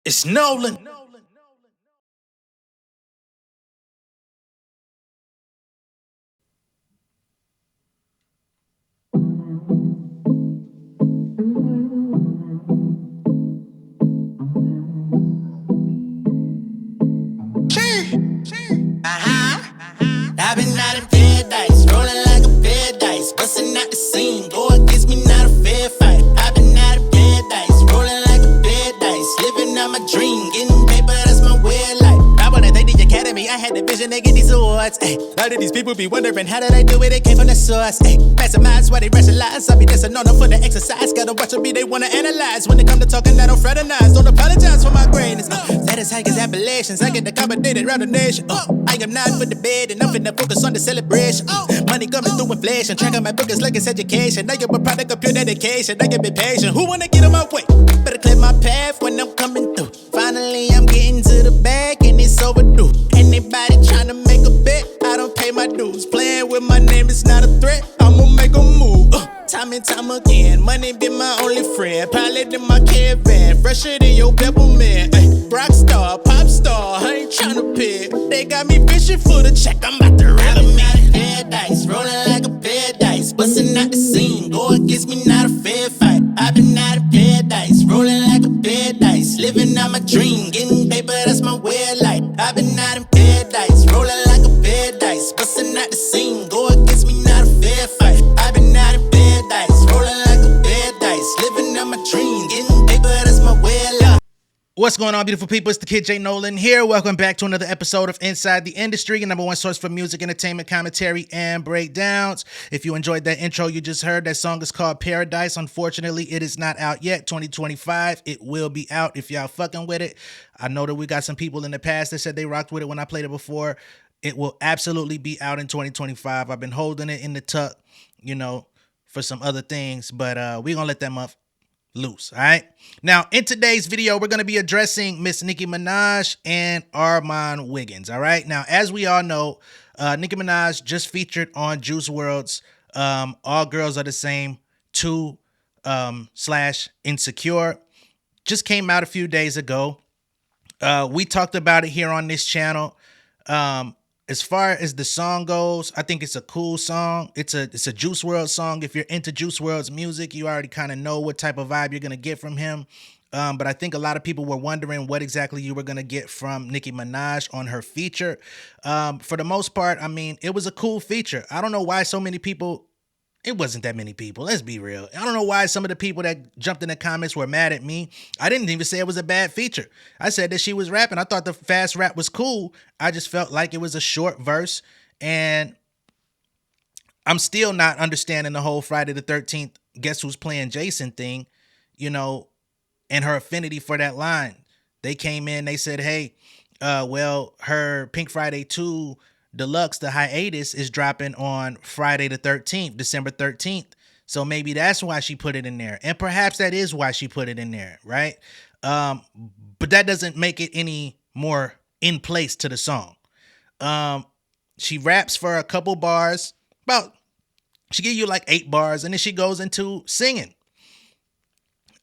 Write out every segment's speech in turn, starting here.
It's Nolan. I've been out in paradise, rolling like a paradise, busting out the scene, go against me, not a fair fight. I've been out in paradise, rolling like a paradise, living out my dream, getting paper, that's my way of life. I wanna thank the academy, I had the vision to get these awards. Ay. Why did these people be wondering how did I do it? It came from the source. Maximize why they rationalize. I be dancing on them for the exercise. Gotta watch them be, they wanna analyze. When they come to talking, I don't fraternize. Don't apologize for my greatness. That is high as appellations. I get accommodated around the nation. I am not for the bed and I'm finna focus on the celebration. Money coming through inflation. Tracking my book is like it's education. I am a product of pure dedication. I can be patient. Who wanna get on my way? Better clear my path when I'm coming through. Finally, I'm getting to the bag and it's overdue. Anybody trying to make a bet, I don't pay my dues. Playing with my name is not a threat, I'ma make a move. Time and time again, money be my only friend. Pilot in my caravan, fresher than your peppermint. Rock star, pop star, I ain't tryna pick. They got me fishing for the check, I'm about to run them out in paradise, rolling like a paradise, busting out the scene, go against me, not a fair fight. I've been out in paradise, rolling like a paradise, living out my dream, getting paper, that's my way of life. I've been out in paradise, rolling like a paradise, busting out the scene, go against me, not a fair fight. I've been out in paradise, rolling like a paradise, living out my dream, getting paper, that's my way of life. What's going on, beautiful people? It's the kid J Nolan here. Welcome back to another episode of Inside the Industry, your number one source for music, entertainment, commentary, and breakdowns. If you enjoyed that intro you just heard, that song is called Paradise. Unfortunately, it is not out yet. 2025, it will be out if y'all fucking with it. I know that we got some people in the past that said they rocked with it when I played it before. It will absolutely be out in 2025. I've been holding it in the tuck, for some other things, but we're gonna let them up loose. All right. Now, in today's video, we're going to be addressing Miss Nicki Minaj and Armon Wiggins. All right. Now, as we all know, Nicki Minaj just featured on Juice WRLD's All Girls Are the Same 2 / Insecure. Just came out a few days ago. We talked about it here on this channel. As far as the song goes, I think it's a cool song. It's a Juice WRLD song. If you're into Juice WRLD's music, you already kind of know what type of vibe you're going to get from him. But I think a lot of people were wondering what exactly you were going to get from Nicki Minaj on her feature. For the most part, I mean, it was a cool feature. I don't know why so many people... It wasn't that many people. Let's be real. I don't know why some of the people that jumped in the comments were mad at me. I didn't even say it was a bad feature. I said that she was rapping. I thought the fast rap was cool. I just felt like it was a short verse. And I'm still not understanding the whole Friday the 13th, guess who's playing Jason thing, and her affinity for that line. They came in, they said, hey, her Pink Friday 2 Deluxe, the hiatus, is dropping on Friday the 13th, December 13th. So maybe that's why she put it in there. And perhaps that is why she put it in there, right? But that doesn't make it any more in place to the song. She raps for a couple bars, she give you like 8 bars, and then she goes into singing.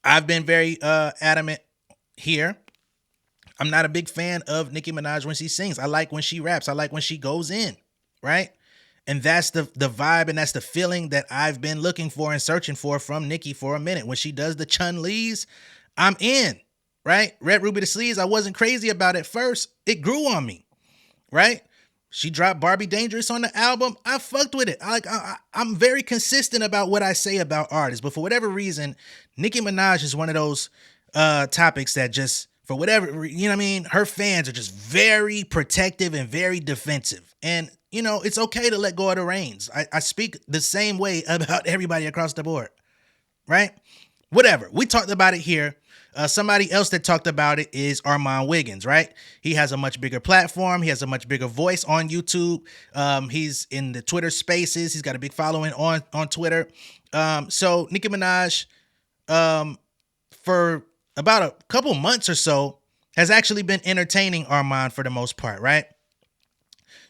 I've been very adamant here. I'm not a big fan of Nicki Minaj when she sings. I like when she raps. I like when she goes in, right? And that's the vibe and that's the feeling that I've been looking for and searching for from Nicki for a minute. When she does the Chun-Li's, I'm in, right? Red Ruby the Sleeves, I wasn't crazy about it first. It grew on me, right? She dropped Barbie Dangerous on the album. I fucked with it. I'm very consistent about what I say about artists. But for whatever reason, Nicki Minaj is one of those topics that just... For whatever, her fans are just very protective and very defensive. And, it's okay to let go of the reins. I speak the same way about everybody across the board, right? Whatever. We talked about it here. Somebody else that talked about it is Armon Wiggins, right? He has a much bigger platform. He has a much bigger voice on YouTube. He's in the Twitter spaces. He's got a big following on Twitter. So Nicki Minaj, for about a couple months or so, has actually been entertaining Armon for the most part, right?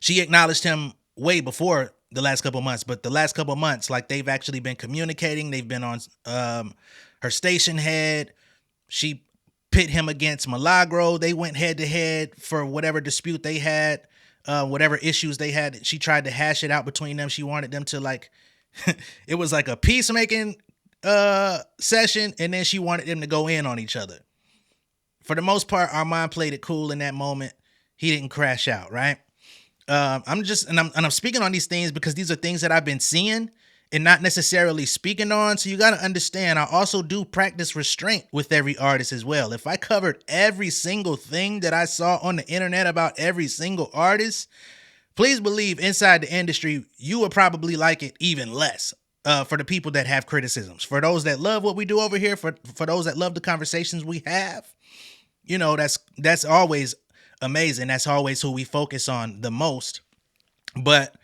She acknowledged him way before the last couple months, but the last couple months, like, they've actually been communicating. They've been on her station head. She pit him against Milagro. They went head to head for whatever dispute they had, whatever issues they had. She tried to hash it out between them. She wanted them to like, it was like a peacemaking session, and then she wanted them to go in on each other. For the most part, Armon played it cool in that moment. He didn't crash out, right? I'm speaking on these things because these are things that I've been seeing and not necessarily speaking on. So you got to understand, I also do practice restraint with every artist as well. If I covered every single thing that I saw on the internet about every single artist, please believe inside the industry, you would probably like it even less. For the people that have criticisms, for those that love what we do over here, for those that love the conversations we have, you know, that's always amazing. That's always who we focus on the most. But,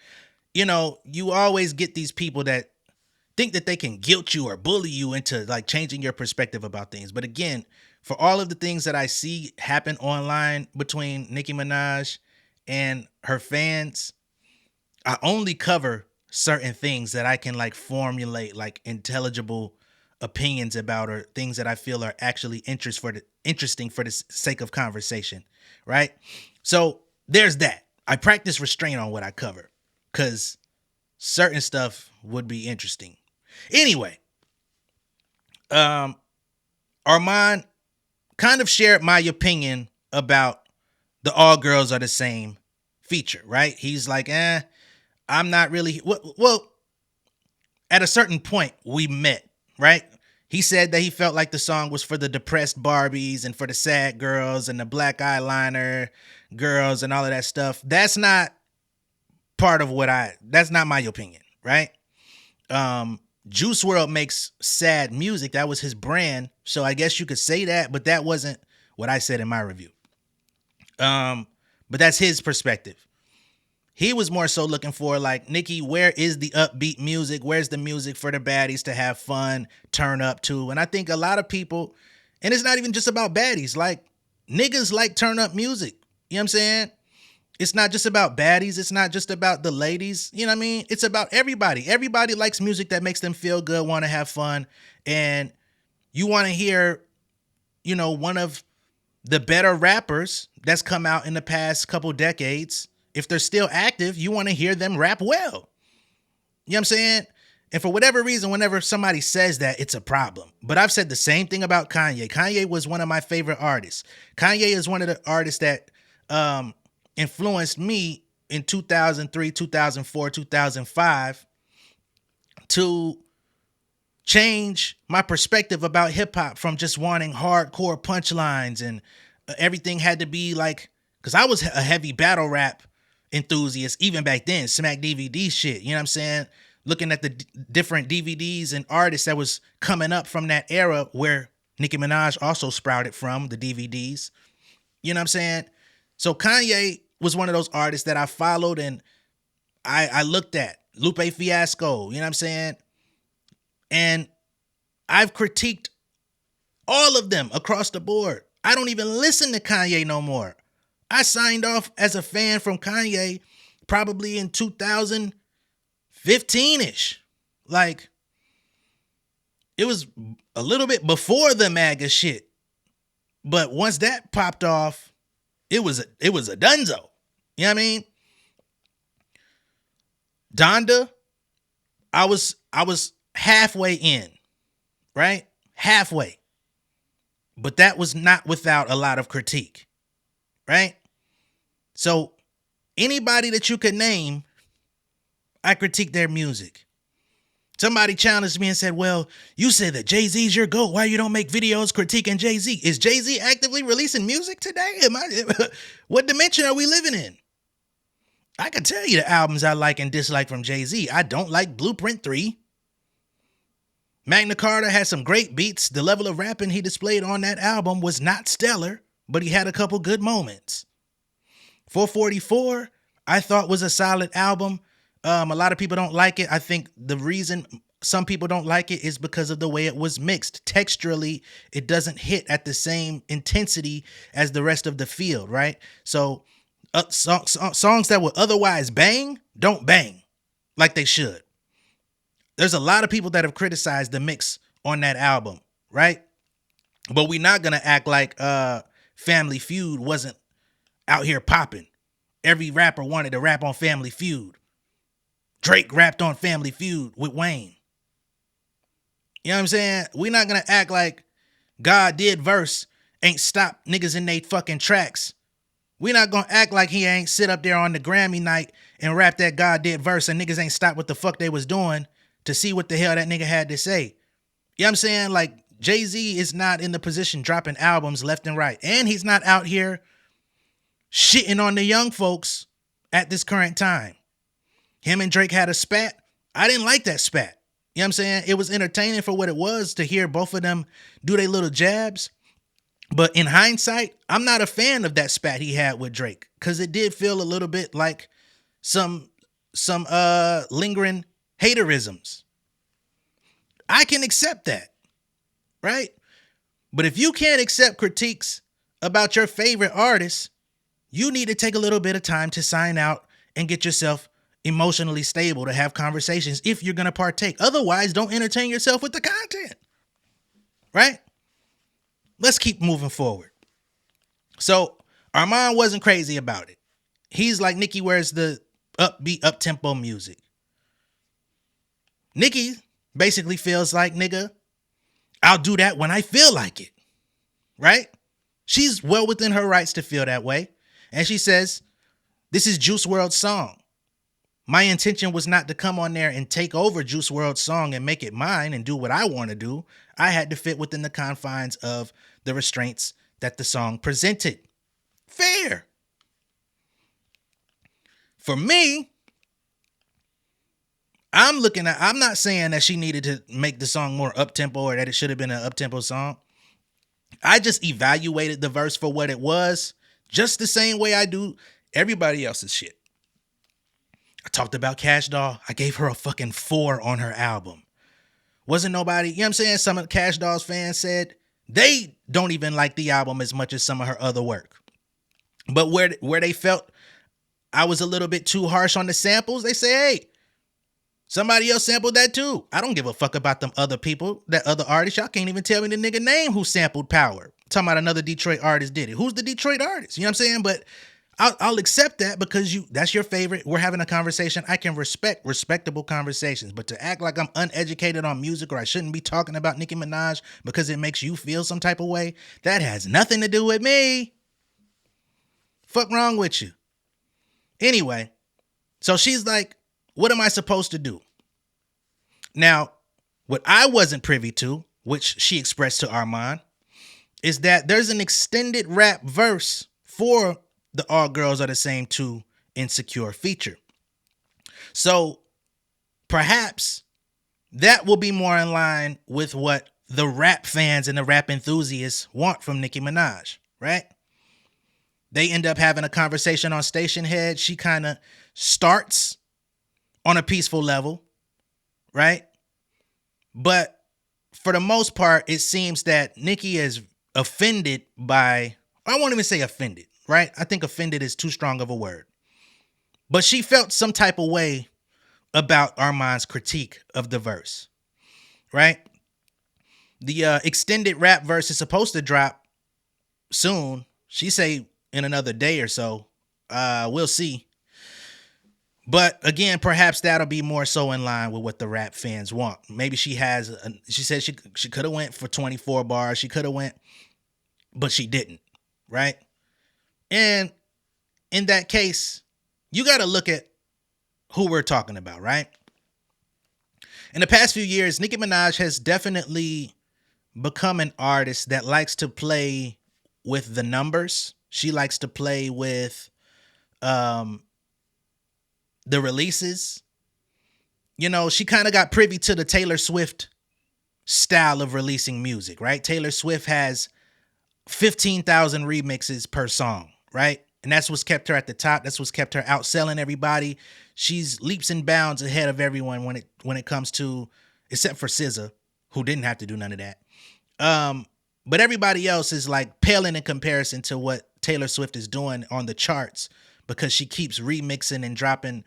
you know, you always get these people that think that they can guilt you or bully you into like changing your perspective about things. But again, for all of the things that I see happen online between Nicki Minaj and her fans, I only cover certain things that I can like formulate like intelligible opinions about, or things that I feel are actually interesting for the sake of conversation, right? So there's that. I practice restraint on what I cover because certain stuff would be interesting. Anyway, Armon kind of shared my opinion about the all girls are the same feature, right? He's like, I'm not really, well, at a certain point we met, right? He said that he felt like the song was for the depressed Barbies and for the sad girls and the black eyeliner girls and all of that stuff. That's not part of that's not my opinion, right? Juice WRLD makes sad music. That was his brand. So I guess you could say that, but that wasn't what I said in my review. But that's his perspective. He was more so looking for like, Nicki, where is the upbeat music? Where's the music for the baddies to have fun, turn up to? And I think a lot of people, and it's not even just about baddies, like niggas like turn up music. You know what I'm saying? It's not just about baddies. It's not just about the ladies. You know what I mean? It's about everybody. Everybody likes music that makes them feel good, want to have fun. And you want to hear, you know, one of the better rappers that's come out in the past couple decades. If they're still active, you want to hear them rap well. You know what I'm saying? And for whatever reason, whenever somebody says that, it's a problem. But I've said the same thing about Kanye. Kanye was one of my favorite artists. Kanye is one of the artists that influenced me in 2003, 2004, 2005 to change my perspective about hip hop from just wanting hardcore punchlines and everything had to be like, because I was a heavy battle rap enthusiast even back then, Smack DVD shit, you know what I'm saying? Looking at the different DVDs and artists that was coming up from that era where Nicki Minaj also sprouted from, the DVDs, you know what I'm saying? So Kanye was one of those artists that I followed and I looked at. Lupe Fiasco, you know what I'm saying? And I've critiqued all of them across the board. I don't even listen to Kanye no more. I signed off as a fan from Kanye probably in 2015-ish. Like, it was a little bit before the MAGA shit. But once that popped off, it was a dunzo. You know what I mean? Donda, I was halfway in, right? Halfway. But that was not without a lot of critique, right? So anybody that you could name, I critique their music. Somebody challenged me and said, well, you said that Jay-Z's your GOAT. Why you don't make videos critiquing Jay-Z? Is Jay-Z actively releasing music today? What dimension are we living in? I can tell you the albums I like and dislike from Jay-Z. I don't like Blueprint 3. Magna Carta had some great beats. The level of rapping he displayed on that album was not stellar, but he had a couple good moments. 444, I thought was a solid album. A lot of people don't like it. I think the reason some people don't like it is because of the way it was mixed. Texturally, it doesn't hit at the same intensity as the rest of the field, right? So songs that would otherwise bang, don't bang like they should. There's a lot of people that have criticized the mix on that album, right? But we not gonna act like Family Feud wasn't out here popping. Every rapper wanted to rap on Family Feud. Drake rapped on Family Feud with Wayne. You know what I'm saying? We not gonna act like God did verse ain't stop niggas in they fucking tracks. We not gonna act like he ain't sit up there on the Grammy night and rap that God did verse and niggas ain't stop what the fuck they was doing to see what the hell that nigga had to say. You know what I'm saying? Like, Jay-Z is not in the position dropping albums left and right. And he's not out here shitting on the young folks at this current time. Him and Drake had a spat. I didn't like that spat. You know what I'm saying? It was entertaining for what it was to hear both of them do their little jabs. But in hindsight, I'm not a fan of that spat he had with Drake, because it did feel a little bit like some lingering haterisms. I can accept that, right? But if you can't accept critiques about your favorite artist, you need to take a little bit of time to sign out and get yourself emotionally stable to have conversations if you're going to partake. Otherwise, don't entertain yourself with the content, right? Let's keep moving forward. So Armon wasn't crazy about it. He's like, Nicki wears the upbeat, up-tempo music. Nicki basically feels like, nigga, I'll do that when I feel like it, right? She's well within her rights to feel that way. And she says, this is Juice WRLD's song. My intention was not to come on there and take over Juice WRLD's song and make it mine and do what I want to do. I had to fit within the confines of the restraints that the song presented. Fair. For me, I'm not saying that she needed to make the song more up-tempo or that it should have been an up-tempo song. I just evaluated the verse for what it was, just the same way I do everybody else's shit. I talked about Cash Doll. I gave her a fucking 4 on her album. Wasn't nobody, you know what I'm saying? Some of the Cash Doll's fans said they don't even like the album as much as some of her other work. But where they felt I was a little bit too harsh on the samples, they say, hey, somebody else sampled that too. I don't give a fuck about them other people, that other artists. Y'all can't even tell me the nigga name who sampled Power. I'm talking about another Detroit artist did it. Who's the Detroit artist? You know what I'm saying? But I'll accept that because that's your favorite. We're having a conversation. I can respect respectable conversations, but to act like I'm uneducated on music or I shouldn't be talking about Nicki Minaj because it makes you feel some type of way, that has nothing to do with me. Fuck wrong with you? Anyway, so she's like, what am I supposed to do? Now, what I wasn't privy to, which she expressed to Armon, is that there's an extended rap verse for the All Girls Are the Same 2 Insecure feature. So perhaps that will be more in line with what the rap fans and the rap enthusiasts want from Nicki Minaj, right? They end up having a conversation on Station Head. She kind of starts on a peaceful level, right? But for the most part, it seems that Nicki is offended by, I won't even say offended, right? I think offended is too strong of a word. But she felt some type of way about Armon's critique of the verse, right? The extended rap verse is supposed to drop soon. She say in another day or so. We'll see. But again, perhaps that'll be more so in line with what the rap fans want. Maybe she said she could have went for 24 bars. She could have went, but she didn't, right? And in that case, you got to look at who we're talking about, right? In the past few years, Nicki Minaj has definitely become an artist that likes to play with the numbers. She likes to play with the releases. You know, she kind of got privy to the Taylor Swift style of releasing music, right? Taylor Swift has 15,000 remixes per song, right? And that's what's kept her at the top. That's what's kept her outselling everybody. She's leaps and bounds ahead of everyone when it comes to, except for SZA, who didn't have to do none of that. But everybody else is like paling in comparison to what Taylor Swift is doing on the charts because she keeps remixing and dropping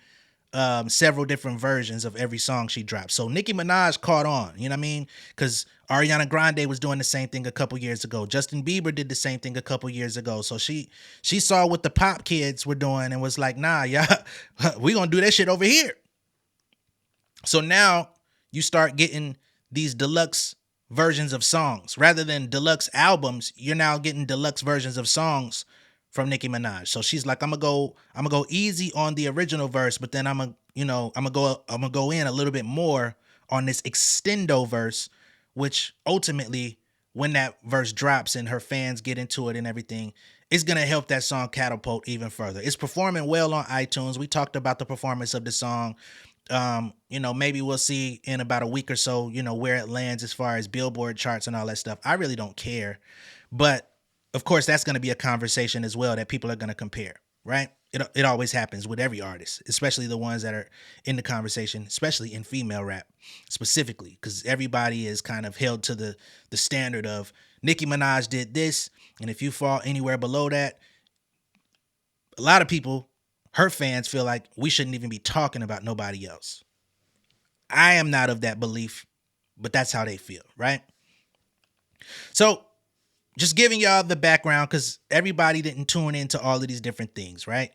several different versions of every song she dropped. So Nicki Minaj caught on, you know what I mean? Because Ariana Grande was doing the same thing a couple years ago. Justin Bieber did the same thing a couple years ago. So she saw what the pop kids were doing and was like, nah, yeah, we gonna do that shit over here. So now you start getting these deluxe versions of songs rather than deluxe albums. You're now getting deluxe versions of songs from Nicki Minaj. So she's like, I'm gonna go easy on the original verse, but then I'm gonna go in a little bit more on this extendo verse, which ultimately, when that verse drops and her fans get into it and everything, it's gonna help that song catapult even further. It's performing well on iTunes. We talked about the performance of the song. Maybe we'll see in about a week or so, where it lands as far as Billboard charts and all that stuff. I really don't care. But of course, that's going to be a conversation as well that people are going to compare, right? It always happens with every artist, especially the ones that are in the conversation, especially in female rap specifically, because everybody is kind of held to the standard of Nicki Minaj did this. And if you fall anywhere below that, a lot of people, her fans, feel like we shouldn't even be talking about nobody else. I am not of that belief, but that's how they feel, right? So just giving y'all the background because everybody didn't tune into all of these different things, right?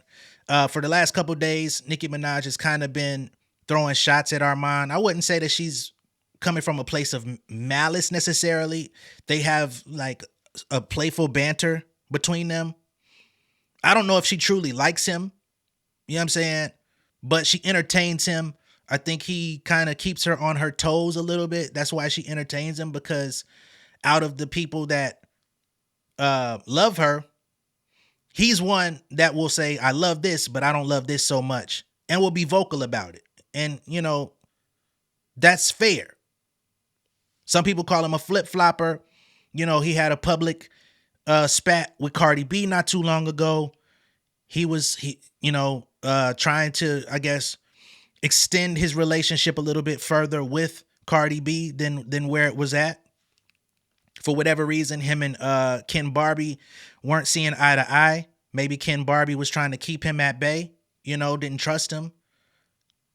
For the last couple of days, Nicki Minaj has kind of been throwing shots at Armon. I wouldn't say that she's coming from a place of malice necessarily. They have like a playful banter between them. I don't know if she truly likes him. You know what I'm saying? But she entertains him. I think he kind of keeps her on her toes a little bit. That's why she entertains him, because out of the people that love her, he's one that will say, I love this, but I don't love this so much, and will be vocal about it. And, that's fair. Some people call him a flip-flopper. He had a public spat with Cardi B not too long ago. He trying to, I guess, extend his relationship a little bit further with Cardi B than where it was at. For whatever reason, him and Ken Barbie weren't seeing eye to eye. Maybe Ken Barbie was trying to keep him at bay, didn't trust him.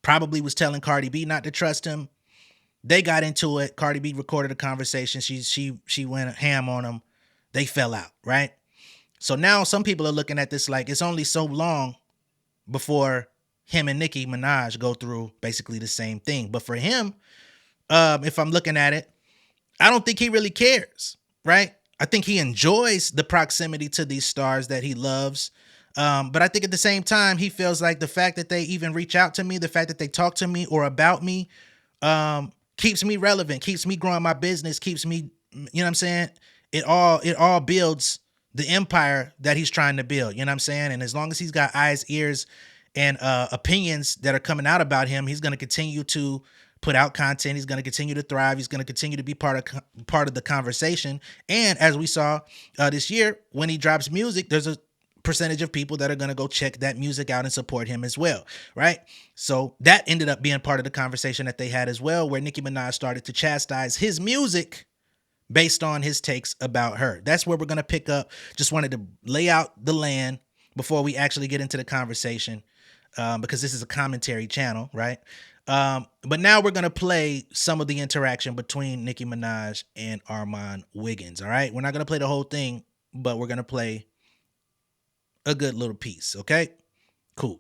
Probably was telling Cardi B not to trust him. They got into it. Cardi B recorded a conversation. She went ham on him. They fell out, right? So now some people are looking at this like it's only so long before him and Nicki Minaj go through basically the same thing. But for him, if I'm looking at it, I don't think he really cares, right? I think he enjoys the proximity to these stars that he loves. But I think at the same time, he feels like the fact that they even reach out to me, the fact that they talk to me or about me, keeps me relevant, keeps me growing my business, keeps me, you know what I'm saying? It all builds the empire that he's trying to build, you know what I'm saying? And as long as he's got eyes, ears, and opinions that are coming out about him, he's going to continue to put out content. He's going to continue to thrive. He's going to continue to be part of the conversation. And as we saw this year, when he drops music, there's a percentage of people that are going to go check that music out and support him as well, right? So that ended up being part of the conversation that they had as well, where Nicki Minaj started to chastise his music based on his takes about her. That's where we're going to pick up. Just wanted to lay out the land before we actually get into the conversation, because this is a commentary channel, right? But now we're going to play some of the interaction between Nicki Minaj and Armon Wiggins, all right? We're not going to play the whole thing, but we're going to play a good little piece, okay? Cool.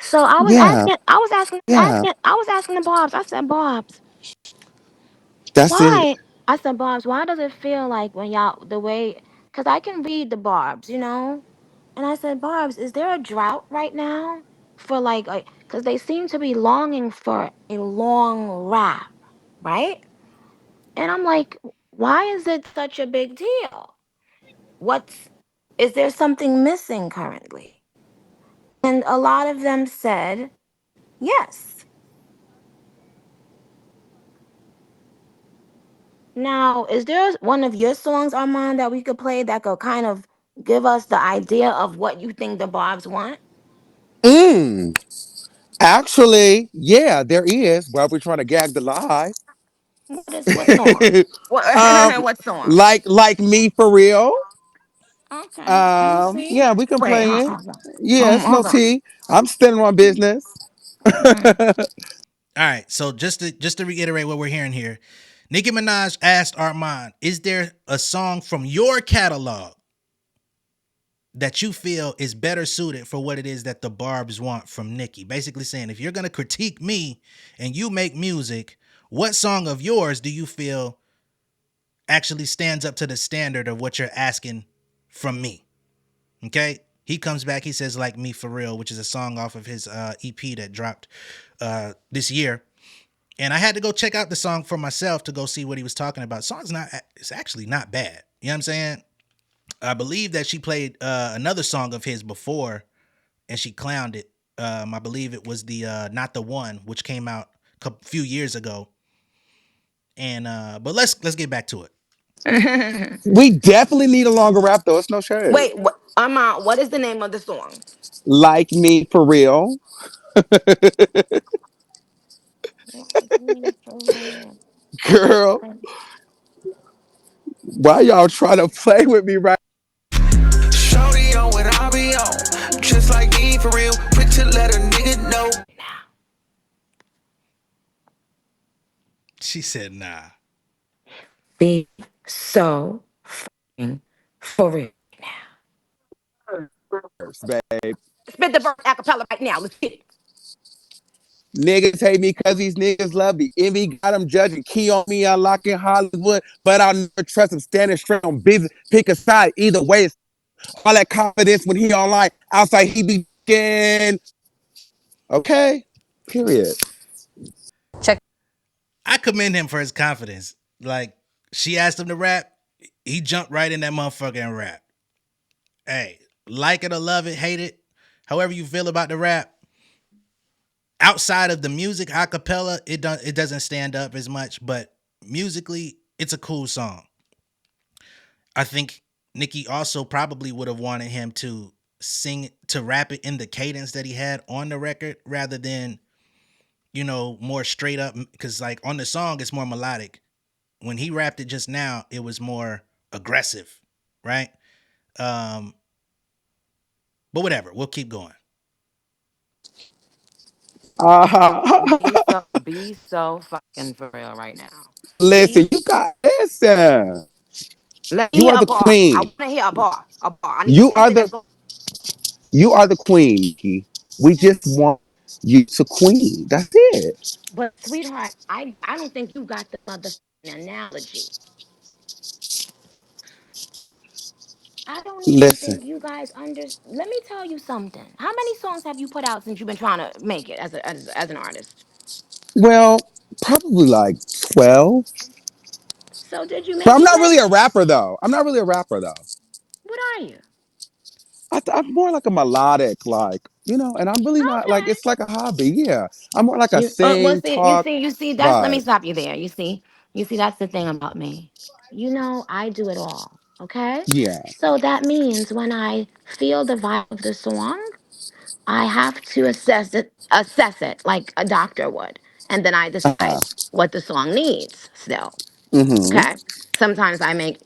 So I was Yeah, asking, I was asking, yeah, I was asking the Bobs. I said, Bobs, that's it. why? I said, Bobs, why does it feel like when y'all the way? Because I can read the Barbs, And I said, Barbs, is there a drought right now for like? Because they seem to be longing for a long rap, right? And I'm like, why is it such a big deal? What's is there something missing currently? And a lot of them said yes. Now, is there one of your songs, Armand, that we could play that could kind of give us the idea of what you think the Barbs want? Mm. Actually, yeah, there is. While we're trying to gag the lie, What song? What um, what song? like me for real. Okay. Let me see. Yeah, we can Wait, play it. hold on. Yeah, it's no Hold on. tea. I'm standing on business. Mm. All right, so just to reiterate what we're hearing here, Nicki Minaj asked Armon, "Is there a song from your catalog that you feel is better suited for what it is that the Barb's want from Nicki?" Basically saying, if you're gonna critique me and you make music, what song of yours do you feel actually stands up to the standard of what you're asking from me? Okay. He comes back, he says "Like Me for Real," which is a song off of his EP that dropped this year. And I had to go check out the song for myself to go see what he was talking about. The song's not, it's actually not bad. You know what I'm saying? I believe that she played another song of his before and she clowned it. I believe it was the "Not the One," which came out a few years ago. And but let's get back to it. We definitely need a longer rap though. It's no shade. Wait, what, Armand, what is the name of the song? Like me for real, Like me for real. girl. Why y'all trying to play with me right? Shorty on what I be on. Just like me for real. Quick to let a nigga know. She said, "Nah." Be so fucking for real. Babe. Spit the verse acapella right now. Let's get it. Niggas hate me cause these niggas love me. Envy got them judging. Key on me, unlocking Hollywood. But I'll never trust him. Standing straight on business. Pick a side. Either way, it's all that confidence when he online. Outside, he begin. Okay? Period. Check. I commend him for his confidence. Like, she asked him to rap, he jumped right in that motherfucker and rap. Hey, like it or love it, hate it, however you feel about the rap. Outside of the music, acapella, it doesn't stand up as much, but musically, it's a cool song. I think Nicki also probably would have wanted him to rap it in the cadence that he had on the record rather than, more straight up, because like on the song it's more melodic. When he rapped it just now, it was more aggressive, right? Um, but whatever, we'll keep going. Be so fucking for real right now. Listen, Be. you got listen. Let me You hear are a the bar. I queen. want to hear a bar. A bar. I need You are something that's the going. you are the queen, Nikki. We just want you to queen. That's it. But sweetheart, I don't think you got the motherfucking analogy. I don't even Listen. think you guys under. Let me tell you something. How many songs have you put out since you've been trying to make it as an artist? Well, probably like 12. So did you But make I'm it not yet? really a rapper though. I'm not really a rapper though. What are you? I'm more like a melodic, and I'm really not like Okay. it's like a hobby. Yeah, I'm more like a You well sing, see you talk see you see that's let me vibe. stop you there. You see that's the thing about me. You know I do it all. Okay. Yeah. So that means when I feel the vibe of the song, I have to assess it like a doctor would, and then I decide what the song needs still. Mm-hmm. Okay. Sometimes I make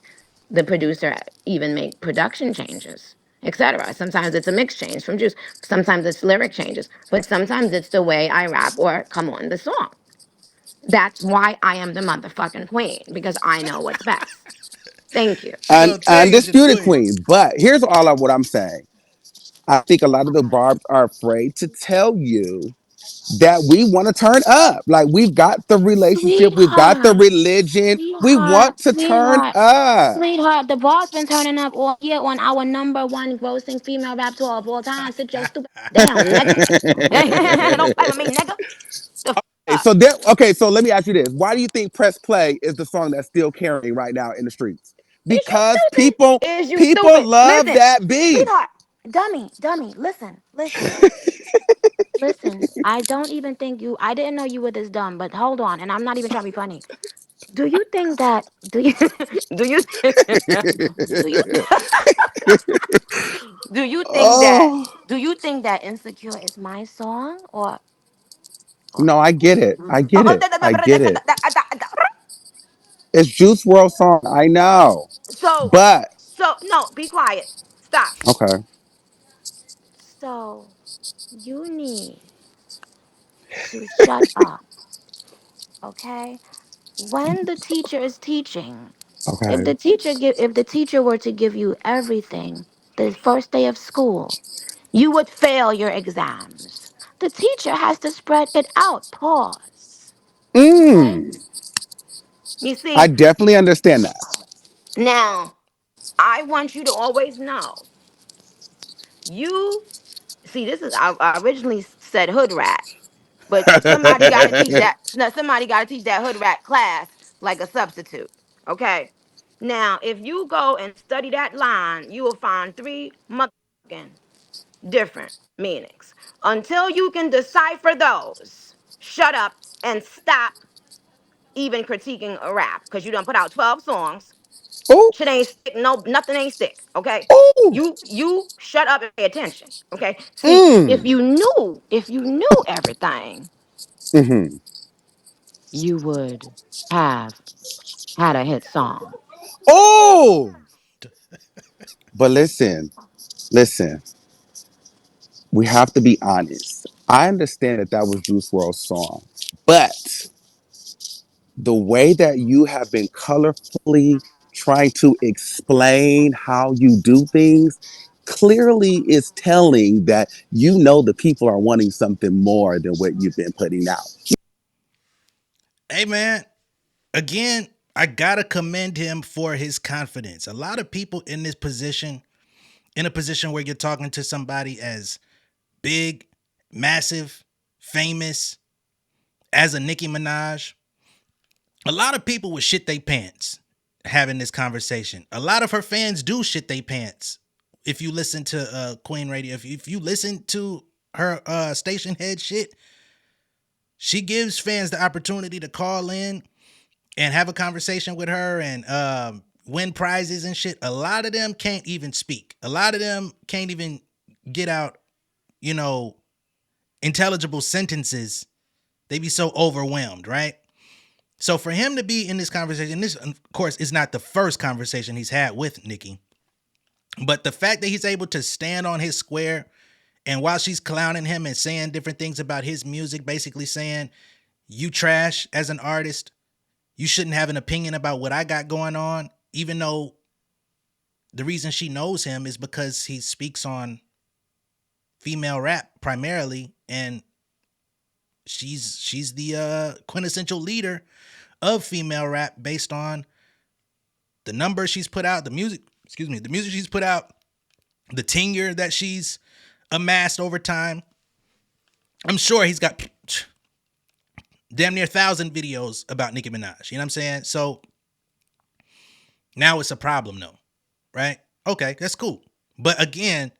the producer even make production changes, etc. Sometimes it's a mix change from juice. Sometimes it's lyric changes, but sometimes it's the way I rap or come on the song. That's why I am the motherfucking queen because I know what's best. Thank you. She An gonna tell you she's the undisputed queen. queen. But here's what I'm saying. I think a lot of the barbs are afraid to tell you that we want to turn up. Like we've got the relationship, we've got the Sweetheart, religion. We sweetheart, want to turn sweetheart, up. sweetheart. The ball's been turning up all year on our number one grossing female rap tour of all time. Sit your stupid down, nigga. Don't play with me, nigga. The fuck. So let me ask you this. Why do you think Press Play is the song that's still carrying right now in the streets? Is you Because stupid? Is you people stupid? love Listen, that beat. sweetheart, dummy, listen. Listen, I don't even think you. I didn't know you were this dumb, but hold on, and I'm not even trying to be funny. Do you think that? Do you? Do you? Do you? Do you think that? Oh Do you think that "Insecure" is my song or no, I get it. I get it. I get it. It's Juice World song. I know. so But So no, be quiet. Stop. Okay. So you need to shut up, okay? When the teacher is teaching, Okay. if the teacher were to give you everything the first day of school, you would fail your exams. The teacher has to spread it out. Pause. Okay? Mm. You I see, definitely understand that. now I want you to always know you see this is I originally said hood rat, but somebody got to teach that. No, somebody got to teach that hood rat class like a substitute. Okay. Now, if you go and study that line, you will find three motherfucking different meanings. Until you can decipher those, shut up and stop even critiquing a rap because you done put out 12 songs. Oh, Shit ain't stick. No, nothing ain't stick. Okay. oh. You shut up and pay attention. Okay. See, Mm. if you knew everything, Mm-hmm. you would have had a hit song. Oh. But listen. We have to be honest. I understand that that was Juice WRLD's song, but the way that you have been colorfully trying to explain how you do things clearly is telling that you know the people are wanting something more than what you've been putting out. Hey man, again, I gotta commend him for his confidence. A lot of people in this position, in a position where you're talking to somebody as big, massive, famous as a Nicki Minaj, a lot of people would shit their pants having this conversation. A lot of her fans do shit their pants. If you listen to Queen Radio, if you listen to her station head shit, she gives fans the opportunity to call in and have a conversation with her and win prizes and shit. A lot of them can't even speak. A lot of them can't even get out, you know, intelligible sentences. They be so overwhelmed, right? So for him to be in this conversation, this of course is not the first conversation he's had with Nicki, but the fact that he's able to stand on his square and while she's clowning him and saying different things about his music, basically saying, you trash as an artist, you shouldn't have an opinion about what I got going on, even though the reason she knows him is because he speaks on female rap primarily, and she's the quintessential leader of female rap based on the numbers she's put out, the music, the music she's put out, the tenure that she's amassed over time. I'm sure he's got damn near 1,000 videos about Nicki Minaj. You know what I'm saying? So now it's a problem though, right? Okay, that's cool. But again,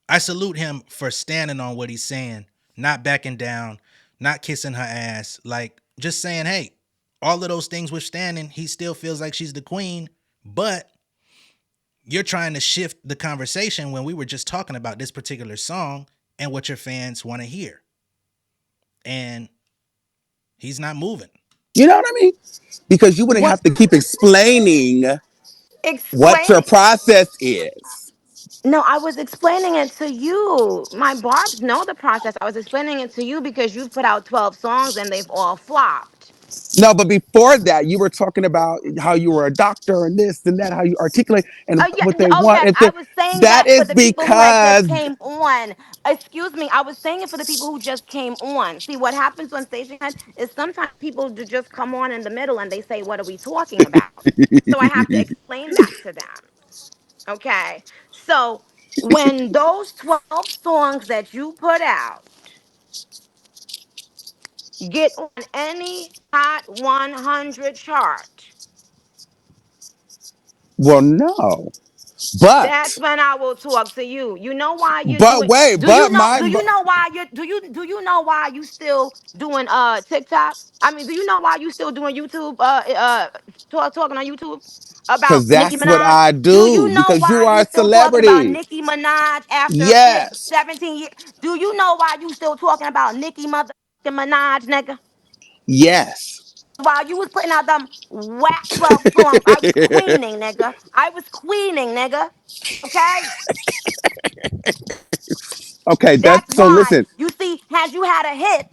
I salute him for standing on what he's saying, not backing down, not kissing her ass, like just saying, hey, all of those things withstanding, he still feels like she's the queen, but you're trying to shift the conversation when we were just talking about this particular song and what your fans want to hear. And he's not moving. You know what I mean? Because you wouldn't What? have to keep explaining what your Explain. process is. No, I was explaining it to you. My barbs know the process. I was explaining it to you because you've put out 12 songs and they've all flopped. No, but before that, you were talking about how you were a doctor and this and that, how you articulate and Oh yeah. what they Oh want. yes, And I was saying that that for is the people who had just because came on. Excuse me, I was saying it for the people who just came on. See, what happens on Station Head is sometimes people just come on in the middle and they say, "What are we talking about?" So I have to explain that to them. Okay. So when those 12 songs that you put out get on any Hot 100 chart, well, no, but that's when I will talk to you. You know why you're but doing? wait, Do you but know? my Do you know why you do you know why you still doing TikTok? I mean, do you know why you still doing YouTube? Talking on YouTube because about Nicki that's what Minaj. I Do you do. know Because you why are you a still talking about celebrity. Nicki Minaj after a good Yes, 17 years? Do you know why you still talking about Nicki mother Minaj, nigga? yes. while you was putting out them whack 12 songs, I was queening, nigga. I was queening, nigga. Okay? Okay, That's that's so. why. Listen, You see, had you had a hit,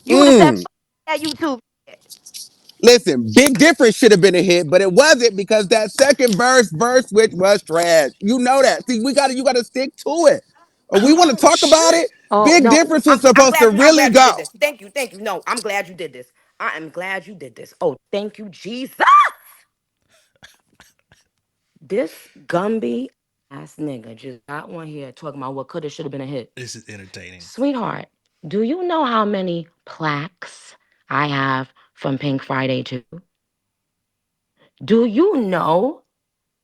you would have said, mm, fuck that YouTube shit. listen. Big Difference should have been a hit, but it wasn't because that second verse, which was trash. You know that. See, you gotta stick to it. We want to Oh talk about it. shit! Oh Big no, Difference was I'm supposed to glad you really did go. this. Thank you. No, I'm glad you did this. I am glad you did this. Oh, thank you, Jesus. This Gumby ass nigga just got one here talking about what coulda shoulda been a hit. This is entertaining. Sweetheart, do you know how many plaques I have from Pink Friday 2? Do you know,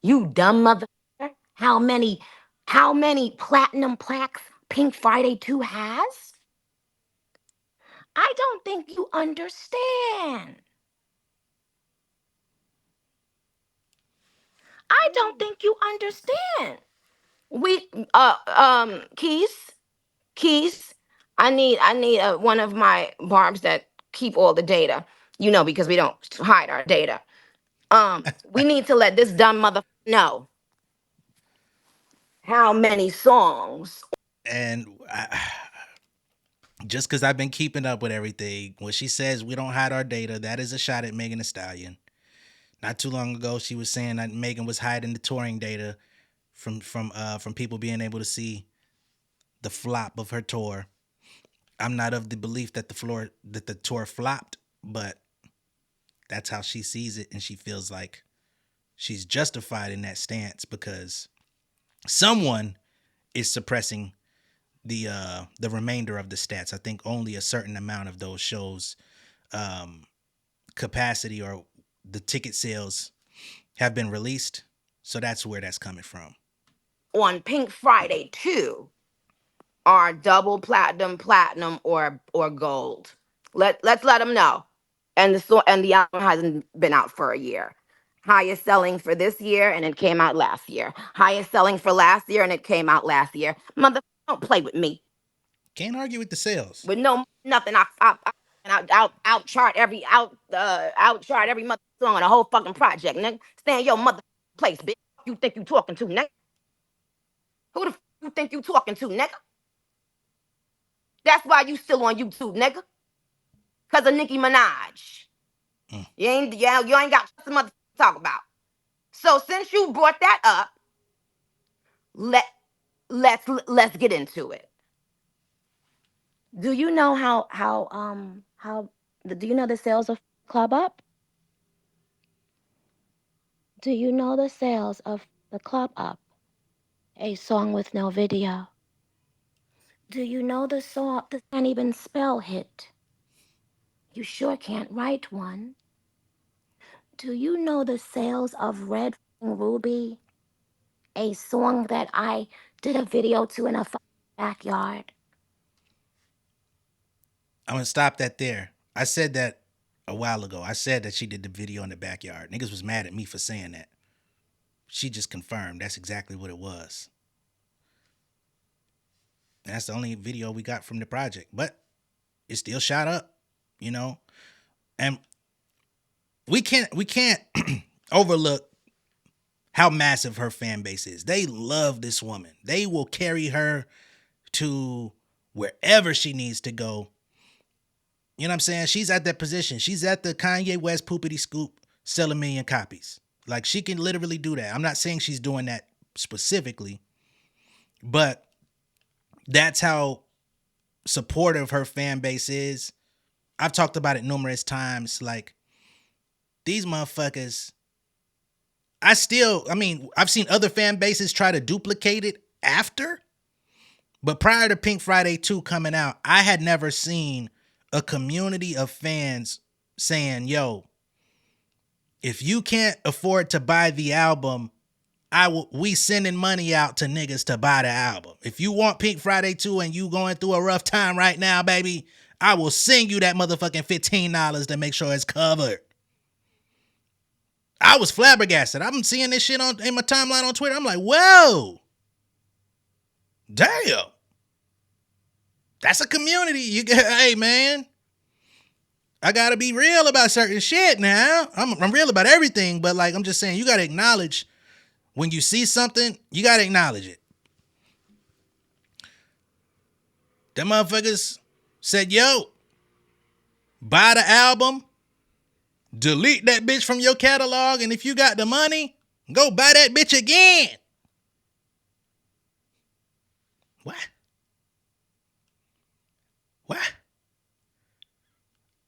you dumb motherfucker, how many platinum plaques Pink Friday 2 has? I don't think you understand. I don't think you understand. We Keys, Keys, I need one of my barbs that keep all the data. You know, because we don't hide our data. We need to let this dumb mother know how many songs And just because I've been keeping up with everything, when she says we don't hide our data, that is a shot at Megan Thee Stallion. Not too long ago, she was saying that Megan was hiding the touring data from people being able to see the flop of her tour. I'm not of the belief that the tour flopped, but that's how she sees it, and she feels like she's justified in that stance because someone is suppressing the remainder of the stats. I think only a certain amount of those shows um, capacity or the ticket sales have been released. So that's where that's coming from. on Pink Friday 2 are double platinum, or gold. Let's let them know. And the album hasn't been out for a year. Highest selling for this year, and it came out last year. Highest selling for last year, and it came out last year. Mother, don't play with me. Can't argue with the sales. With no nothing. Out chart every mother song on the whole fucking project, nigga. Stay in your mother place, bitch. You think you talking to, nigga? Who the you think you talking to, nigga? That's why you still on YouTube, nigga. Cause of Nicki Minaj. Mm. You ain't got some mother to talk about. So since you brought that up, let let's get into it. Do you know how do you know the sales of Club Up? Do you know the sales of the Club Up? A song with no video. Do you know the song that can't even spell hit? You sure can't write one. Do you know the sales of Red Ruby? A song that I did a video to in a backyard. I'm gonna stop that there. I said that a while ago. I said that she did the video in the backyard. Niggas was mad at me for saying that. She just confirmed that's exactly what it was. And that's the only video we got from the project. But it still shot up, you know? And we can't overlook how massive her fan base is. They love this woman. They will carry her to wherever she needs to go. You know what I'm saying? She's at that position. She's at the Kanye West poopity scoop, sell a million copies. Like she can literally do that. I'm not saying she's doing that specifically, but that's how supportive her fan base is. I've talked about it numerous times. Like these motherfuckers, I've seen other fan bases try to duplicate it after, but prior to Pink Friday 2 coming out, I had never seen a community of fans saying, yo, if you can't afford to buy the album, we sending money out to niggas to buy the album. If you want Pink Friday 2 and you going through a rough time right now, baby, I will send you that motherfucking $15 to make sure it's covered. I was flabbergasted. I'm seeing this shit in my timeline on Twitter. I'm like, whoa. Damn. That's a community. Hey man. I gotta be real about certain shit now. I'm real about everything, but like I'm just saying, you gotta acknowledge when you see something, you gotta acknowledge it. Them motherfuckers said, yo, buy the album, delete that bitch from your catalog, and if you got the money, go buy that bitch again. What? What?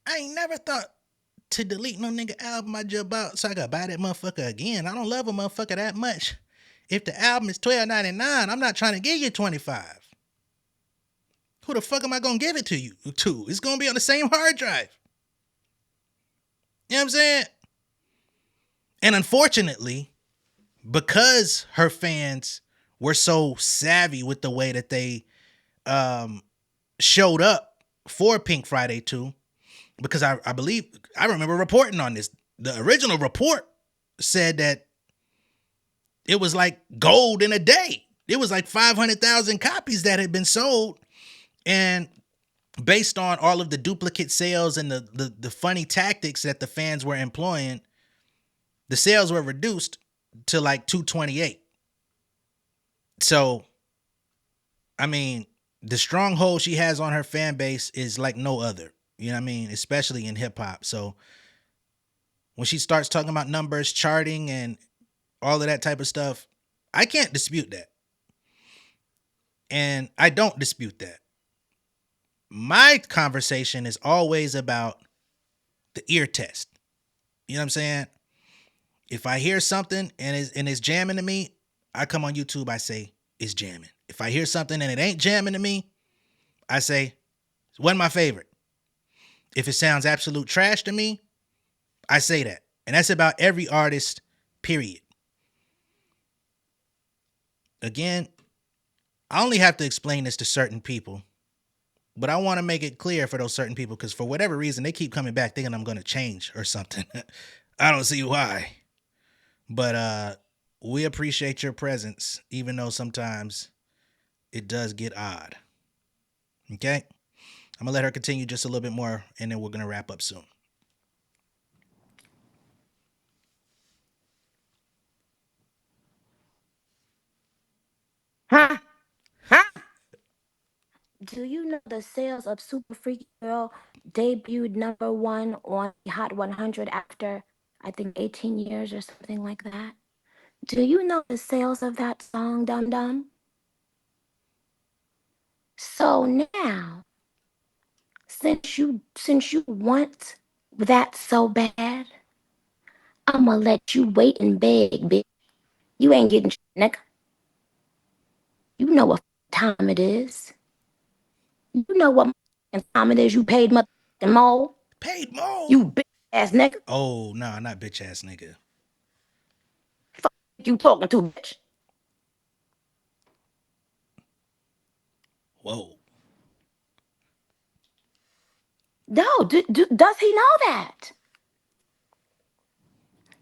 I ain't never thought to delete no nigga album I just bought so I gotta buy that motherfucker again. I don't love a motherfucker that much. If the album is $12.99, I'm not trying to give you $25. Who the fuck am I gonna give it to you to? It's gonna be on the same hard drive. You know what I'm saying? And unfortunately, because her fans were so savvy with the way that they showed up for Pink Friday 2, because I believe, I remember reporting on this. The original report said that it was like gold in a day. It was like 500,000 copies that had been sold. And based on all of the duplicate sales and the funny tactics that the fans were employing, the sales were reduced to like 228. So, I mean, the stronghold she has on her fan base is like no other. You know what I mean? Especially in hip hop. So when she starts talking about numbers, charting, and all of that type of stuff, I can't dispute that. And I don't dispute that. My conversation is always about the ear test. You know what I'm saying? If I hear something and it's jamming to me, I come on YouTube, I say, it's jamming. If I hear something and it ain't jamming to me, I say, it wasn't my favorite. If it sounds absolute trash to me, I say that. And that's about every artist, period. Again, I only have to explain this to certain people, but I want to make it clear for those certain people because for whatever reason, they keep coming back thinking I'm going to change or something. I don't see why. But we appreciate your presence, even though sometimes it does get odd. Okay? I'm going to let her continue just a little bit more, and then we're going to wrap up soon. Huh? Huh? Do you know the sales of Super Freaky Girl debuted #1 on the Hot 100 after, I think, 18 years or something like that? Do you know the sales of that song, Dum Dum? So now, since you want that so bad, I'ma let you wait and beg, bitch. You ain't getting shit, nigga. You know what time it is. You know what time it is. You paid motherfucking more. Paid more? You bitch ass nigga. Oh, no, not bitch ass nigga. Fuck you talking to, bitch. Whoa. No, does he know that?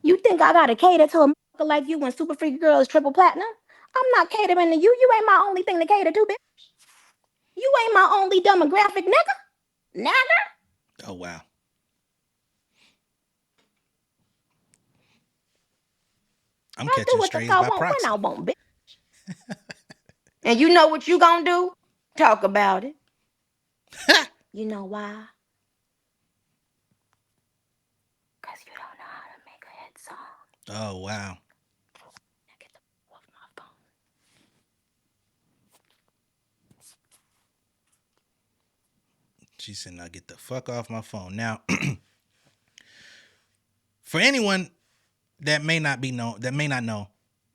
You think I gotta cater to a motherfucker like you when Super Freaky Girl is triple platinum? I'm not catering to you. You ain't my only thing to cater to, bitch. You ain't my only demographic, nigga. Nigga. Oh, wow. I'm I do catching what the strays fuck I by want when I proxy. want, bitch. And you know what you gonna do? Talk about it. You know why? Because you don't know how to make a hit song. Oh, wow. Now get the fuck off my phone. She said, now get the fuck off my phone. Now, for anyone that may not know,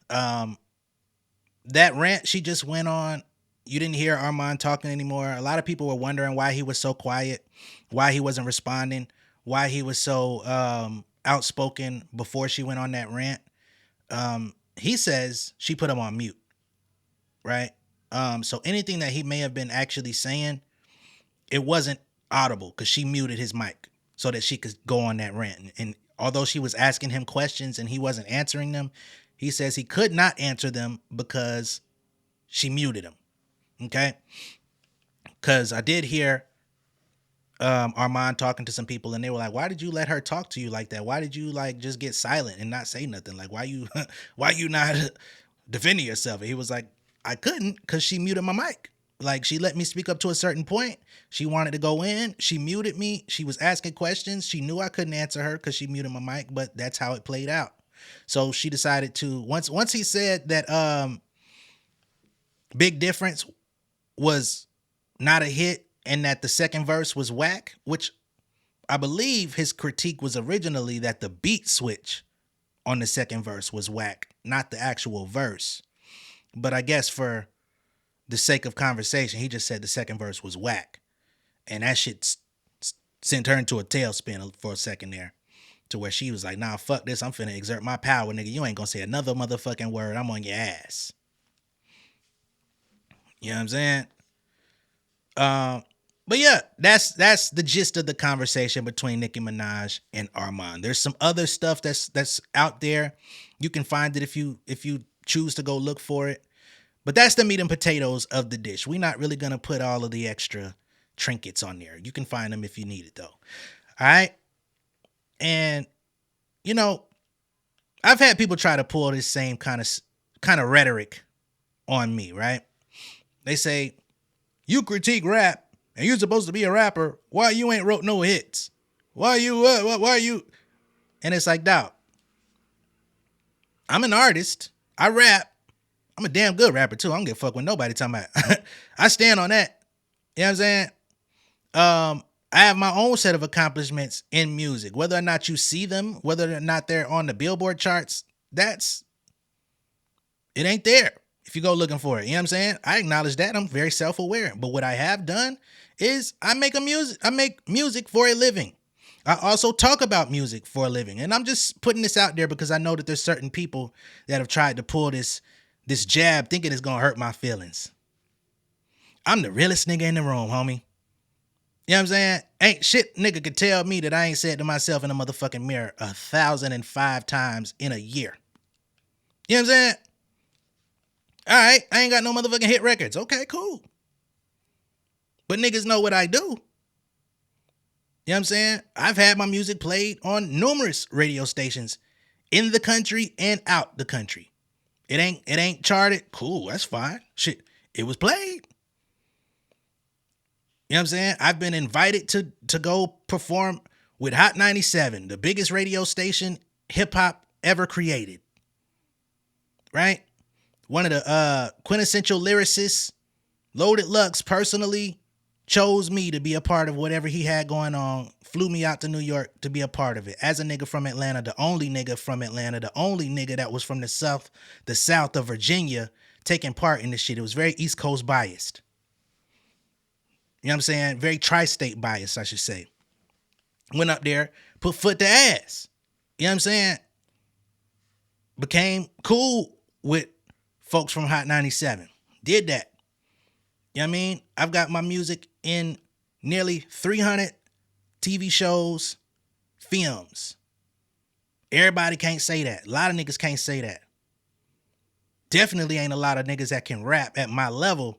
um, that rant she just went on, you didn't hear Armon talking anymore. A lot of people were wondering why he was so quiet, why he wasn't responding, why he was so outspoken before she went on that rant. He says she put him on mute, right? So anything that he may have been actually saying, it wasn't audible because she muted his mic so that she could go on that rant. And although she was asking him questions and he wasn't answering them, he says he could not answer them because she muted him. Okay? Because I did hear Armon talking to some people, and they were like, "Why did you let her talk to you like that? Why did you like just get silent and not say nothing? Like, why you why you not defending yourself?" And he was like, "I couldn't because she muted my mic. Like, she let me speak up to a certain point. She wanted to go in. She muted me. She was asking questions. She knew I couldn't answer her because she muted my mic, but that's how it played out. So she decided to once he said that Big Difference was not a hit and that the second verse was whack, which I believe his critique was originally that the beat switch on the second verse was whack, not the actual verse. But I guess for the sake of conversation, he just said the second verse was whack. And that shit sent her into a tailspin for a second there, to where she was like, "Nah, fuck this. I'm finna exert my power, nigga. You ain't gonna say another motherfucking word. I'm on your ass." You know what I'm saying? But yeah, that's the gist of the conversation between Nicki Minaj and Armon. There's some other stuff that's out there. You can find it if you choose to go look for it. But that's the meat and potatoes of the dish. We're not really gonna put all of the extra trinkets on there. You can find them if you need it though. All right. And you know, I've had people try to pull this same kind of rhetoric on me, right? They say, "You critique rap and you're supposed to be a rapper. Why you ain't wrote no hits? Why you why you?" And it's like, dog, I'm an artist. I rap. I'm a damn good rapper too. I don't give a fuck what nobody talking about. I stand on that. You know what I'm saying? I have my own set of accomplishments in music. Whether or not you see them, whether or not they're on the Billboard charts, it ain't there if you go looking for it. You know what I'm saying? I acknowledge that. I'm very self-aware. But what I have done is I make music for a living. I also talk about music for a living. And I'm just putting this out there because I know that there's certain people that have tried to pull this jab thinking it's gonna hurt my feelings. I'm the realest nigga in the room, homie. You know what I'm saying? Ain't shit nigga could tell me that I ain't said to myself in the motherfucking mirror 1,005 times in a year. You know what I'm saying? All right, I ain't got no motherfucking hit records. Okay, cool. But niggas know what I do. You know what I'm saying? I've had my music played on numerous radio stations in the country and out the country. It ain't charted. Cool, that's fine. Shit, it was played. You know what I'm saying? I've been invited to go perform with Hot 97, the biggest radio station hip hop ever created. Right? One of the quintessential lyricists, Loaded Lux, personally chose me to be a part of whatever he had going on, flew me out to New York to be a part of it. As a nigga from Atlanta, the only nigga from Atlanta, the only nigga that was from the south of Virginia, taking part in this shit. It was very East Coast biased. You know what I'm saying? Very tri-state biased, I should say. Went up there, put foot to ass. You know what I'm saying? Became cool with folks from Hot 97. Did that. You know what I mean? I've got my music in nearly 300 TV shows, films. Everybody can't say that. A lot of niggas can't say that. Definitely ain't a lot of niggas that can rap at my level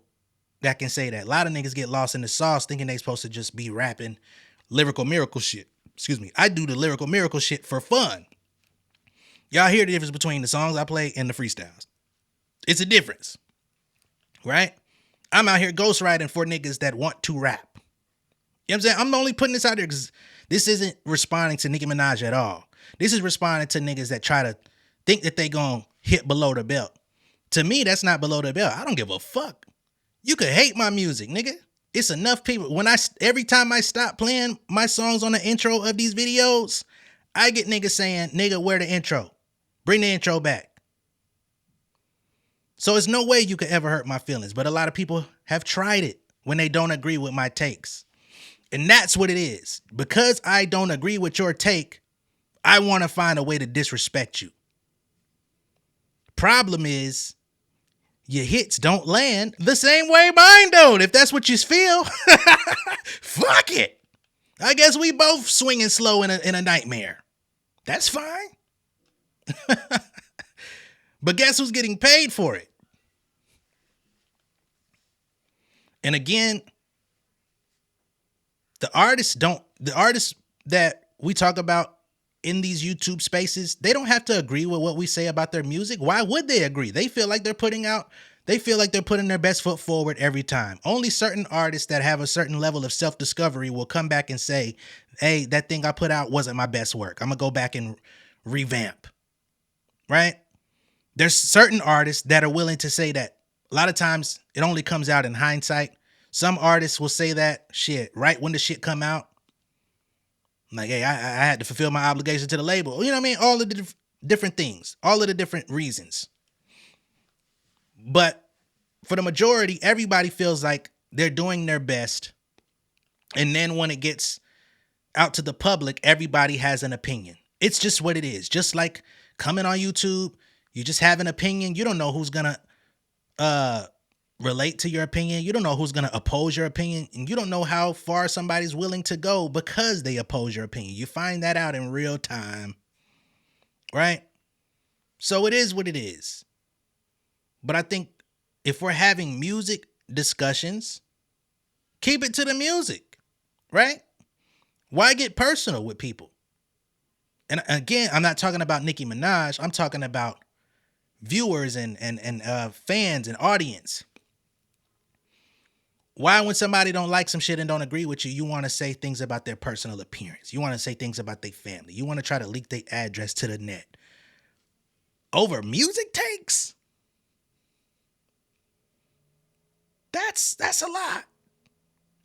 that can say that. A lot of niggas get lost in the sauce thinking they supposed to just be rapping lyrical miracle shit. Excuse me. I do the lyrical miracle shit for fun. Y'all hear the difference between the songs I play and the freestyles. It's a difference. Right? I'm out here ghostwriting for niggas that want to rap. You know what I'm saying? I'm only putting this out there because this isn't responding to Nicki Minaj at all. This is responding to niggas that try to think that they gonna hit below the belt. To me, that's not below the belt. I don't give a fuck. You could hate my music, nigga. It's enough people. Every time I stop playing my songs on the intro of these videos, I get niggas saying, "Nigga, where the intro? Bring the intro back." So it's no way you could ever hurt my feelings. But a lot of people have tried it when they don't agree with my takes. And that's what it is. Because I don't agree with your take, I want to find a way to disrespect you. Problem is, your hits don't land the same way mine don't. If that's what you feel, fuck it. I guess we both swinging slow in a nightmare. That's fine. But guess who's getting paid for it? And again, The artists that we talk about in these YouTube spaces, they don't have to agree with what we say about their music. Why would they agree? They feel like they're putting their best foot forward every time. Only certain artists that have a certain level of self-discovery will come back and say, hey, that thing I put out wasn't my best work. I'm gonna go back and revamp. Right? There's certain artists that are willing to say that. A lot of times it only comes out in hindsight. Some artists will say that shit right when the shit come out. Like, hey, I had to fulfill my obligation to the label. You know what I mean? All of the different things, all of the different reasons. But for the majority, everybody feels like they're doing their best. And then when it gets out to the public, everybody has an opinion. It's just what it is. Just like coming on YouTube, you just have an opinion. You don't know who's going to relate to your opinion. You don't know who's going to oppose your opinion. And you don't know how far somebody's willing to go because they oppose your opinion. You find that out in real time. Right? So it is what it is. But I think if we're having music discussions, keep it to the music. Right? Why get personal with people? And again, I'm not talking about Nicki Minaj. I'm talking about viewers and fans and audience. Why, when somebody don't like some shit and don't agree with you, you want to say things about their personal appearance? You want to say things about their family. You want to try to leak their address to the net over music takes? That's a lot.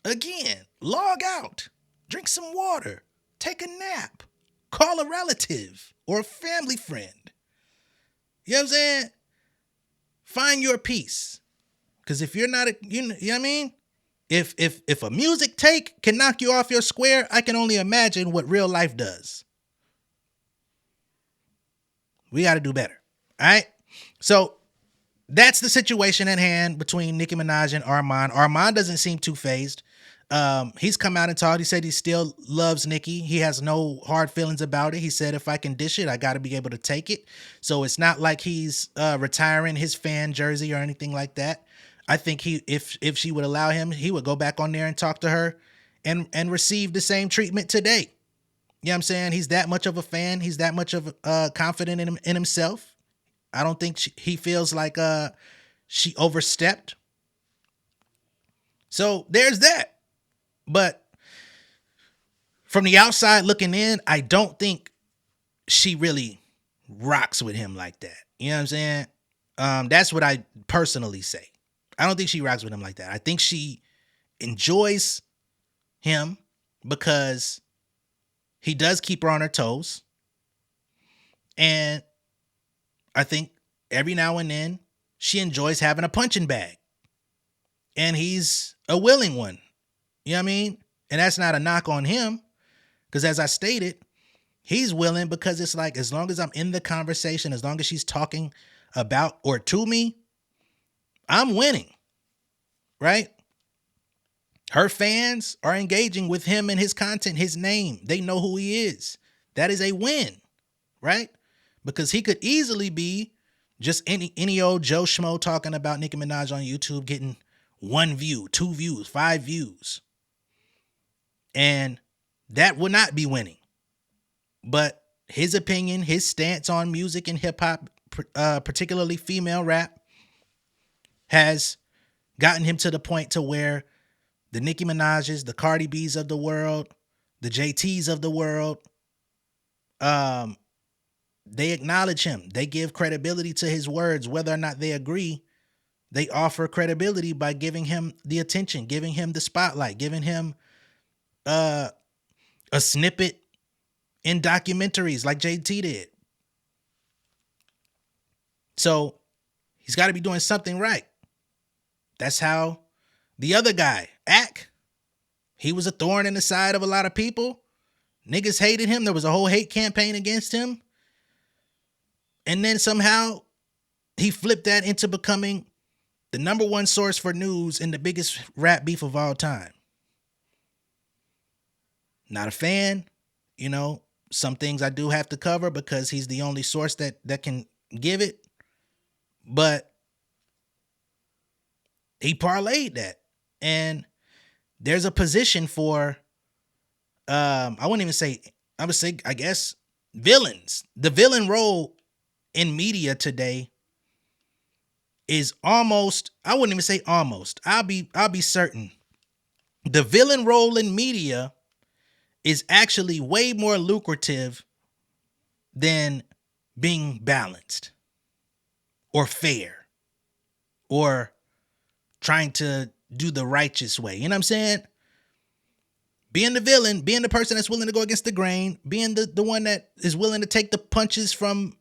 Again, log out, drink some water, take a nap, call a relative or a family friend. You know what I'm saying? Find your peace. Because if you're not you know what I mean? If a music take can knock you off your square, I can only imagine what real life does. We got to do better. All right? So that's the situation at hand between Nicki Minaj and Armon. Armon doesn't seem too phased. He's come out and talked. He said he still loves Nicki. He has no hard feelings about it. He said, if I can dish it, I got to be able to take it. So it's not like he's retiring his fan jersey or anything like that. I think if she would allow him, he would go back on there and talk to her and receive the same treatment today. You know what I'm saying? He's that much of a fan. He's that much of confident in himself. I don't think he feels like she overstepped. So there's that. But from the outside looking in, I don't think she really rocks with him like that. You know what I'm saying? That's what I personally say. I don't think she rocks with him like that. I think she enjoys him because he does keep her on her toes. And I think every now and then she enjoys having a punching bag. And he's a willing one. You know what I mean? And that's not a knock on him. Because as I stated, he's willing because it's like, as long as I'm in the conversation, as long as she's talking about or to me, I'm winning. Right? Her fans are engaging with him and his content, his name. They know who he is. That is a win. Right? Because he could easily be just any old Joe Schmo talking about Nicki Minaj on YouTube, getting 1 view, 2 views, 5 views. And that would not be winning. But his opinion, his stance on music and hip hop, particularly female rap, has gotten him to the point to where the Nicki Minaj's, the Cardi B's of the world, the JT's of the world, they acknowledge him. They give credibility to his words. Whether or not they agree, they offer credibility by giving him the attention, giving him the spotlight, giving him a snippet in documentaries like JT did. So he's got to be doing something right. That's how the other guy, Ack, he was a thorn in the side of a lot of people. Niggas hated him. There was a whole hate campaign against him. And then somehow he flipped that into becoming the number one source for news in the biggest rap beef of all time. Not a fan. You know, some things I do have to cover because he's the only source that can give it. But he parlayed that. And there's a position for I wouldn't even say, I would say, I guess, villains. The villain role in media today is almost, I wouldn't even say almost, I'll be certain. The villain role in media is actually way more lucrative than being balanced or fair or trying to do the righteous way. You know what I'm saying? Being the villain, being the person that's willing to go against the grain, being the one that is willing to take the punches from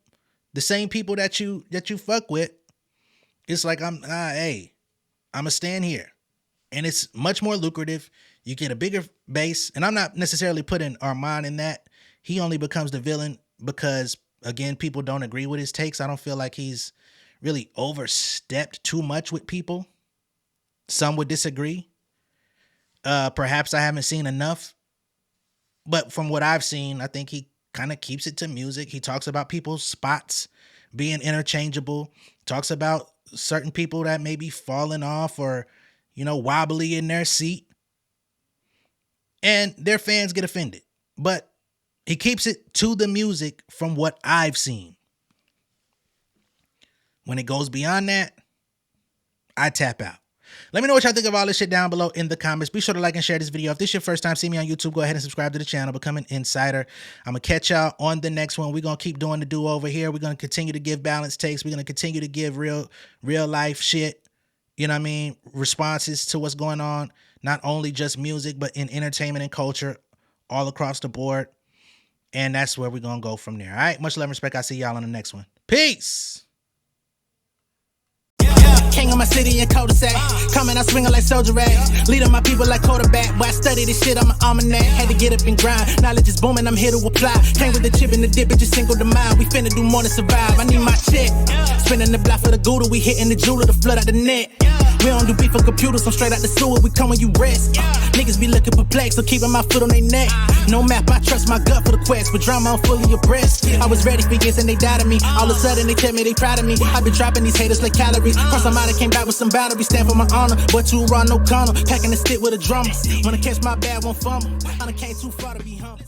the same people that you fuck with. It's like, hey, I'm gonna stand here. And it's much more lucrative. You get a bigger base. And I'm not necessarily putting Armon in that. He only becomes the villain because, again, people don't agree with his takes. I don't feel like he's really overstepped too much with people. Some would disagree. Perhaps I haven't seen enough. But from what I've seen, I think he kind of keeps it to music. He talks about people's spots being interchangeable. Talks about certain people that may be falling off or, wobbly in their seat. And their fans get offended. But he keeps it to the music from what I've seen. When it goes beyond that, I tap out. Let me know what y'all think of all this shit down below in the comments. Be sure to like and share this video. If this is your first time seeing me on YouTube, go ahead and subscribe to the channel. Become an insider. I'm going to catch y'all on the next one. We're going to keep doing the do over here. We're going to continue to give balanced takes. We're going to continue to give real life shit. You know what I mean? Responses to what's going on. Not only just music, but in entertainment and culture all across the board. And that's where we're going to go from there. All right? Much love and respect. I'll see y'all on the next one. Peace. King of my city and cul-de-sac. Coming out swinging like soldier rags. Leading my people like quarterback. Boy, I study this shit, I'm an almanac. Had to get up and grind. Knowledge is booming, I'm here to apply. Came with the chip and the dip, it just single the mind. We finna do more than survive. I need my check. Spinning the block for the gouda. We hitting the jeweler to flood out the net. We don't do beef for computers, I'm straight out the sewer. We come when you rest. Niggas be looking perplexed, so keeping my foot on their neck. No map, I trust my gut for the quest. With drama, I'm fully abreast. I was ready for years and they doubted me. All of a sudden they tell me they proud of me. I've been dropping these haters like calories. Cross them out, I came back with some battery. Stand for my honor, but too raw, no corner. Packing the stick with a drummer. Wanna catch my bad, won't fumble. I done came too far to be humble.